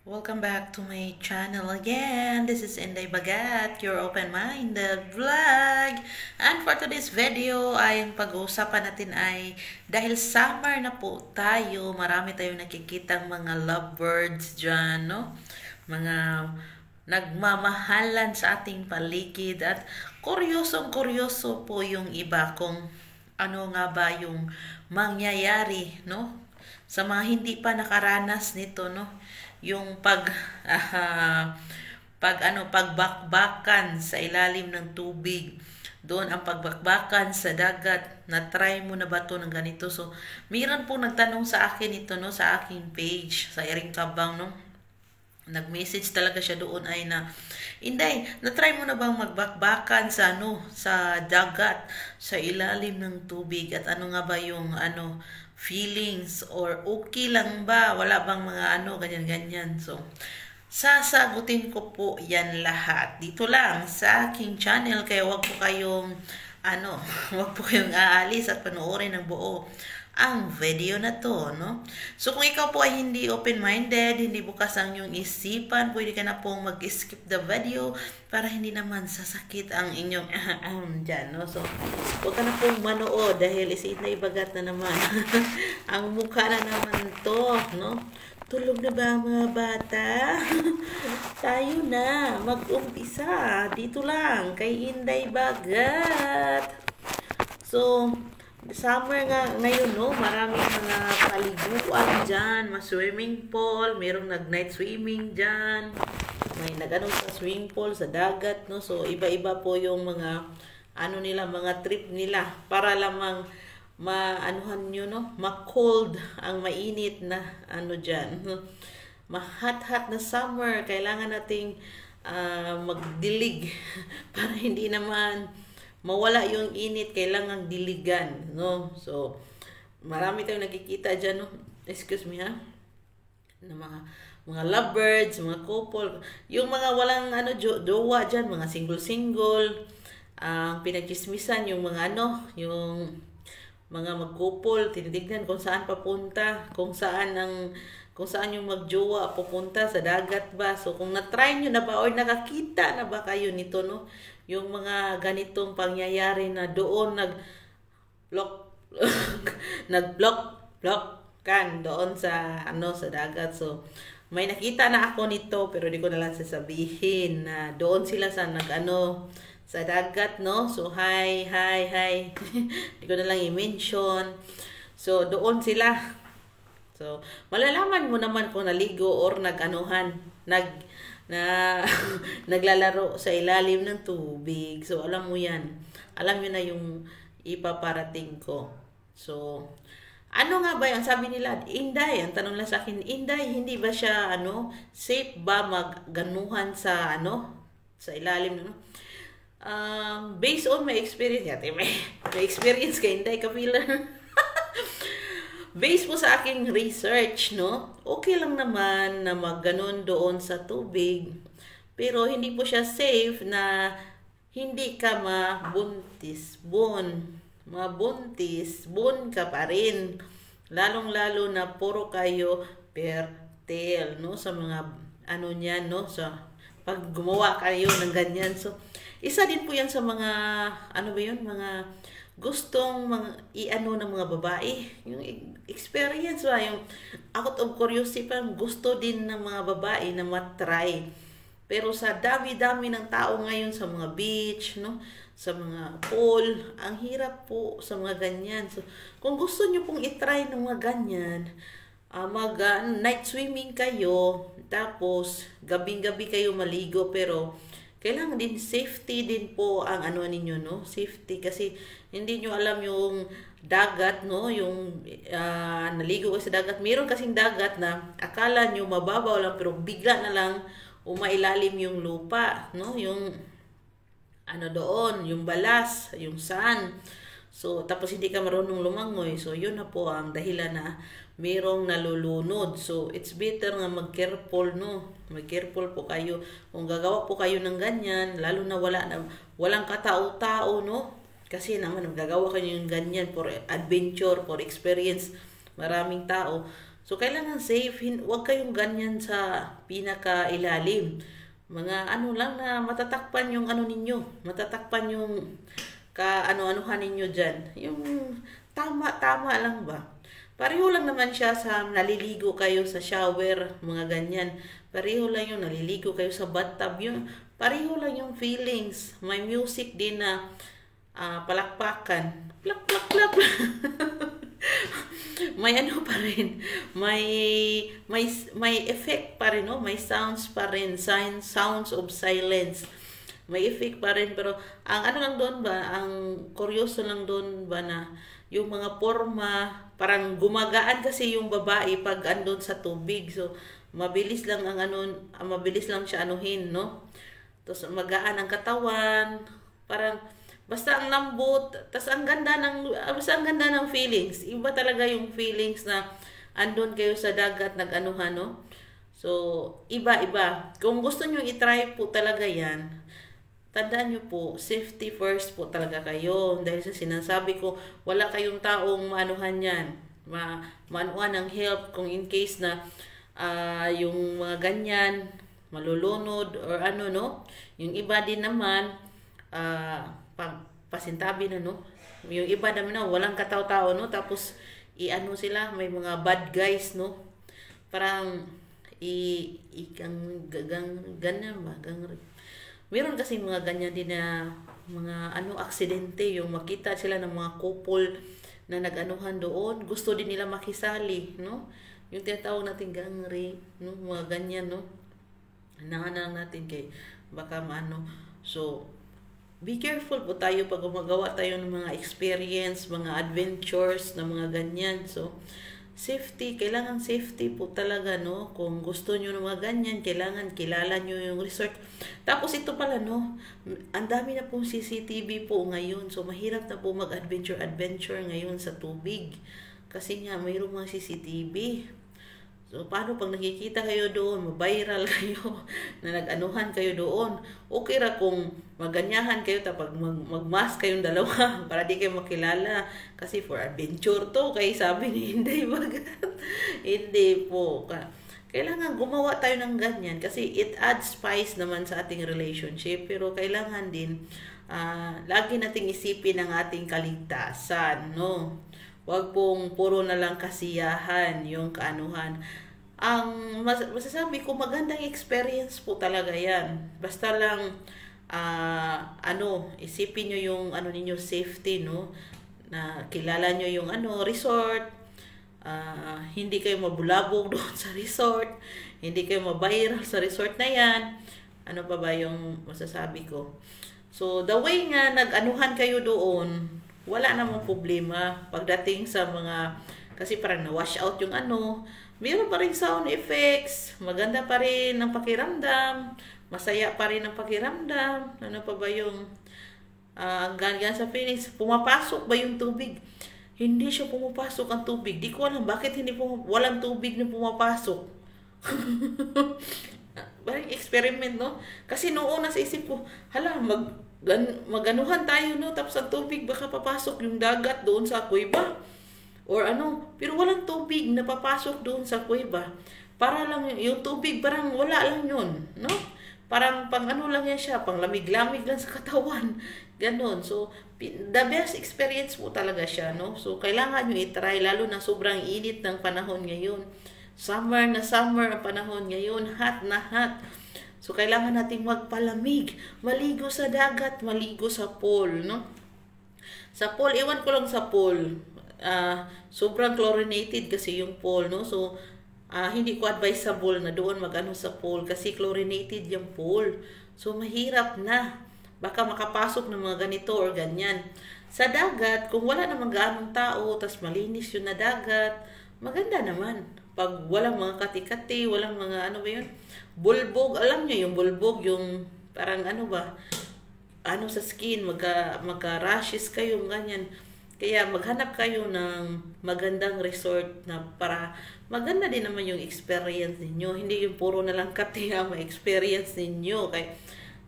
Welcome back to my channel again. This is Inday Bagat, your open-minded vlog. And for today's video, ay ang pag-uusapan natin ay dahil summer na po tayo, marami tayong nakikitang mga lovebirds dyan, no? Mga nagmamahalan sa ating paligid at kuryosong-kuryoso po yung iba kung ano nga ba yung mangyayari, no? Sa mga hindi pa nakaranas nito, no, yung pagbakbakan sa ilalim ng tubig, doon ang pagbakbakan sa dagat, na try mo na ba to ng ganito? So mayroon po nagtanong sa akin ito, no, sa aking page sa Iring Kabang, no, nag-message talaga siya doon ay na, Inday, na-try mo na bang magbakbakan sa sa dagat, sa ilalim ng tubig, at ano nga ba yung feelings, or okay lang ba, wala bang mga ganyan-ganyan? So sasagutin ko po yan lahat dito lang sa aking channel, kaya wag po kayong wag po kayong aalis at panoorin ng buo ang video na to, no? So kung ikaw po ay hindi open-minded, hindi bukas ang iyong isipan, pwede ka na pong mag-skip the video para hindi naman sasakit ang inyong dyan, no? So huwag ka na pong manood dahil Inday Bagat na naman. Ang mukha na naman to, no? Tulog na ba mga bata? Tayo na mag-umpisa dito lang kay Inday Bagat. So summer nga ngayon, no, maraming mga paliguan dyan, mga swimming pool, mayroong nag-night swimming dyan, may sa swimming pool, sa dagat, no. So iba-iba po yung mga mga trip nila para lamang nyo, no, ma-cold ang mainit na dyan. Ma-hot-hot na summer, kailangan nating magdilig para hindi naman mawala yung init, kailangang diligan, no? So marami tayong nakikita dyan, no? Excuse me, ha? Na mga lovebirds, mga couple, yung mga walang jowa dyan, mga single-single, ang pinagchismisan yung mga yung mga mag-couple, tinitignan kung saan papunta, kung saan yung magjowa pupunta, sa dagat ba. So kung na-try nyo na ba or nakakita na ba kayo nito, no, yung mga ganitong pangyayari na doon nag-block kan doon sa sa dagat. So may nakita na ako nito, pero di ko na lang sasabihin na doon sila sa sa dagat, no. So hi di ko na lang i-mention. So doon sila. So malalaman mo naman kung naligo or naglalaro sa ilalim ng tubig. So alam mo yan. Alam mo na yung ipaparating ko. So ano nga ba yung sabi nila? Inday, ang tanong lang sa akin, Inday, hindi ba siya safe ba magganuhan sa sa ilalim based on my experience, may experience kay Inday ka-feeler. Based po sa aking research, no, okay lang naman na magganon doon sa tubig. Pero hindi po siya safe na hindi ka mabuntis. Mabuntis, ka pa rin. Lalong-lalo na puro kayo fertile, no, sa mga niyan, no, sa pag gumawa kayo ng ganyan. So isa din po yan sa mga mga gustong ng mga babae, yung experience ba, yung out of curiosity, gusto din ng mga babae na matry. Pero sa dami-dami ng tao ngayon sa mga beach, no, sa mga pool, ang hirap po sa mga ganyan. So kung gusto nyo pong itry ng mga ganyan, night swimming kayo, tapos gabing-gabi kayo maligo, pero kailangan din safety din po ang ninyo, no? Safety, kasi hindi nyo alam yung dagat, no? Yung naligo kayo sa dagat. Meron kasing dagat na akala nyo mababaw lang, pero bigla na lang umailalim yung lupa, no? Yung doon, yung balas, yung sand. So tapos hindi ka marunong lumangoy. So yun na po ang dahilan na merong nalulunod. So it's better nga mag-careful, no? Mag-careful po kayo. Kung gagawa po kayo ng ganyan, lalo na walang katao-tao, no? Kasi naman gagawa kayo ng ganyan for adventure, for experience, maraming tao. So, kailangan safe. Huwag kayong ganyan sa pinaka-ilalim. Mga ano lang na matatakpan yung ano ninyo. Matatakpan yung ka-ano-anuhan ninyo dyan. Yung tama-tama lang ba? Pareho lang naman siya sa naliligo kayo sa shower, mga ganyan. Pareho lang yung naliligo kayo sa bathtub. Yung, pareho lang yung feelings. May music din na palakpakan. Plak, plak, plak. May ano pa rin. May effect pa rin, no? May sounds pa rin. Sounds of silence. May effect pa rin. Pero, ang ano lang doon ba, ang kuryoso lang doon ba na yung mga forma, parang gumagaan kasi yung babae pag andun sa tubig. So, mabilis lang ang ano, mabilis lang siya anuhin, no? Tapos magaan ang katawan, parang basta ang lambot, tapos ang ganda ng basta ang ganda ng feelings. Iba talaga yung feelings na andun kayo sa dagat nag-anuhan, no? So, iba-iba. Kung gusto niyo i-try po talaga 'yan, tandaan nyo po, safety first po talaga kayo. Dahil sa sinasabi ko, wala kayong taong maanuhan yan. Maanuhan ng help kung in case na yung mga ganyan, malulunod or ano, no? Yung iba din naman, pasintabi na, no? Yung iba naman na walang kataw-tao, no? Tapos, i-ano sila, may mga bad guys, no? Parang, ganyan ba? Meron kasi mga ganyan din na mga ano aksidente, yung makita sila ng mga couple na nag-anuhan doon, gusto din nila makisali, no? Yung tinatawag natin gang rape, no? Mga ganyan, no? Hanahan natin kay baka maano. So, be careful po tayo pag gumagawa tayo ng mga experience, mga adventures na mga ganyan. So, safety, kailangan safety po talaga, no? Kung gusto nyo ng mga ganyan, kailangan kilala nyo yung resort. Tapos ito pala, no? Ang dami na pong CCTV po ngayon. So, mahirap na po mag-adventure ngayon sa tubig. Kasi nga, mayroong mga CCTV. So, paano pag nakikita kayo doon, mabiral kayo, na nag-anuhan kayo doon, okay ra kung maganyahan kayo, tapos mag-mask kayong dalawa, para di kayo makilala. Kasi for adventure to, kaya sabi ni Inday Bagat. Hindi po. Kailangan gumawa tayo ng ganyan, kasi it adds spice naman sa ating relationship, pero kailangan din, lagi nating isipin ang ating kaligtasan, no? Huwag pong puro na lang kasiyahan yung kaanuhan. Ang masasabi ko, magandang experience po talaga yan. Basta lang, isipin nyo yung ano ninyo, safety, no? Na kilala nyo yung resort. Hindi kayo mabulabog doon sa resort. Hindi kayo mabiral sa resort na yan. Ano pa ba yung masasabi ko? So, the way nga nag-anuhan kayo doon, wala namang problema pagdating sa mga, kasi parang na-wash out yung mayroon pa rin sound effects, maganda pa rin ang pakiramdam, masaya pa rin ang pakiramdam, ano pa ba yung, ang ganda sa feelings, pumapasok ba yung tubig? Hindi siya pumapasok ang tubig, di ko alam bakit walang tubig na pumapasok. Parang experiment, no? Kasi noon sa isip ko, hala, maganuhan tayo, no? Tapos ang tubig baka papasok yung dagat doon sa kuweba. Or pero walang tubig na papasok doon sa kuweba. Para lang yung tubig, parang wala lang yun, no? Parang pang lang yan siya, pang lamig-lamig lang sa katawan. Ganon. So, the best experience po talaga siya, no? So, kailangan nyo i-try, lalo na sobrang init ng panahon ngayon. Summer na summer ang panahon ngayon, hot na hot. So, kailangan natin magpalamig, maligo sa dagat, maligo sa pool, no? Sa pool, iwan ko lang sa pool. Sobrang chlorinated kasi yung pool, no? So, hindi ko advisable na doon sa pool kasi chlorinated yung pool. So, mahirap na. Baka makapasok ng mga ganito or ganyan. Sa dagat, kung wala namang ganong tao, tas malinis yun na dagat, maganda naman. Pag walang mga kati-kati, walang mga bulbog, alam nyo yung bulbog, yung parang sa skin, magka-rashes kayo, ganyan. Kaya maghanap kayo ng magandang resort na para maganda din naman yung experience ninyo. Hindi yung puro na lang kati ang ma-experience ninyo. Kaya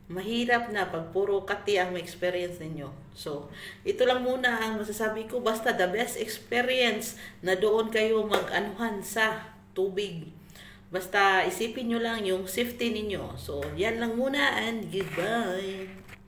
mahirap na pag puro kati ang may experience ninyo. So, ito lang muna ang masasabi ko. Basta the best experience na doon kayo mag-anuhan sa tubig. Basta isipin nyo lang yung safety ninyo. So, yan lang muna and goodbye.